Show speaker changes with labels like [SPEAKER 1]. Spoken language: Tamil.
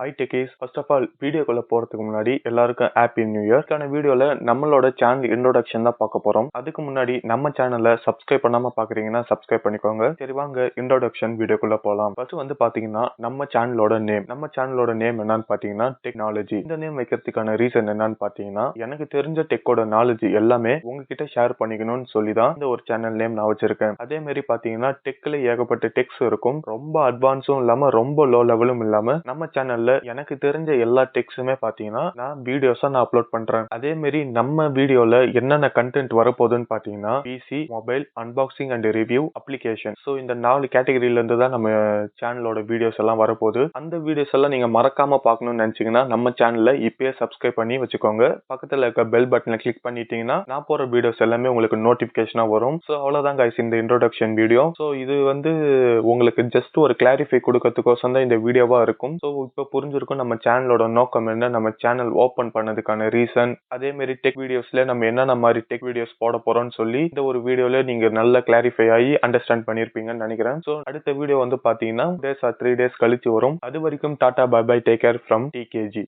[SPEAKER 1] High techies first of all வீடியோக்குள்ள போறதுக்கு முன்னாடி எல்லாருக்கும் ஹாப்பி நியூ இயர். வீடியோல நம்மளோட சேனல் இன்ட்ரோடக்ஷன் தான் பார்க்க போறோம். அதுக்கு முன்னாடி நம்ம சேனலை சப்ஸ்கிரைப் பண்ணாம பாக்குறீங்கன்னா சப்ஸ்கிரைப் பண்ணிக்கோங்க. சரி வாங்க இன்ட்ரோடக்ஷன் வீடியோக்குள்ள போலாம். ஃபர்ஸ்ட் வந்து பாத்தீங்கன்னா நம்ம சேனலோட நேம் என்னன்னு பாத்தீங்கன்னா டெக்னாலஜி. இந்த நேம் வைக்கிறதுக்கான ரீசன் என்னன்னு பாத்தீங்கன்னா எனக்கு தெரிஞ்ச டெக்கோட நாலேஜ் எல்லாமே உங்ககிட்ட ஷேர் பண்ணிக்கணும்னு சொல்லி தான் இந்த ஒரு சேனல் நேம் நான் வச்சிருக்கேன். அதே மாதிரி பாத்தீங்கன்னா டெக்ல ஏகப்பட்ட டெக்ஸ் இருக்கும். ரொம்ப அட்வான்ஸும் இல்லாம ரொம்ப லோ லெவலும் இல்லாம நம்ம சேனல்ல எனக்கு தெரிஞ்ச எல்லா டெக்ஸுமே பாத்தீங்கன்னா நான் வீடியோஸா நான் அப்லோட் பண்றேன். அதே மாதிரி நம்ம வீடியோல என்னென்ன கண்டென்ட் வரப்போகுதுன்னு பாத்தீங்கன்னா PC, mobile, unboxing and review, application. So இந்த 4 கேட்டகரியில இருந்து தான் நம்ம சேனலோட வீடியோஸ் எல்லாம் வரப்போகுது. அந்த வீடியோஸ் எல்லாம் நீங்க மறக்காம பார்க்கணும்னு நினைச்சீங்கன்னா நம்ம சேனல்ல இப்பயே சப்ஸ்கிரைப் பண்ணி வச்சுக்கோங்க. பக்கத்துல இருக்க பெல் பட்டனை கிளிக் பண்ணிட்டீங்கன்னா நான் போற வீடியோஸ் எல்லாமே உங்களுக்கு நோட்டிபிகேஷனா வரும். ஸோ அவ்வளவுதான் guys இந்த இன்ட்ரோடக்ஷன் வீடியோ. ஸோ இது வந்து உங்களுக்கு ஜஸ்ட் ஒரு கிளாரிஃபை கொடுக்கறதுக்கோசம் தான் இந்த வீடியோவா இருக்கும். ஸோ இப்போ புரிஞ்சிருக்கும் நம்ம சேனலோட நோக்கம் என்ன, நம்ம சேனல் ஓபன் பண்ணதுக்கான ரீசன், அதே மாதிரி டெக் வீடியோஸ்ல நம்ம என்னென்ன மாதிரி டெக் வீடியோஸ் போட போறோம்னு சொல்லி இந்த ஒரு வீடியோல நீங்க நல்லா கிளாரிஃபை ஆகி அண்டர்ஸ்டாண்ட் பண்ணிருப்பீங்கன்னு நினைக்கிறேன். ஸோ அடுத்த வீடியோ வந்து பாத்தீங்கன்னா 2 days or 3 days கழிச்சு வரும். அது வரைக்கும் tata bye bye, take care from டிகேஜி.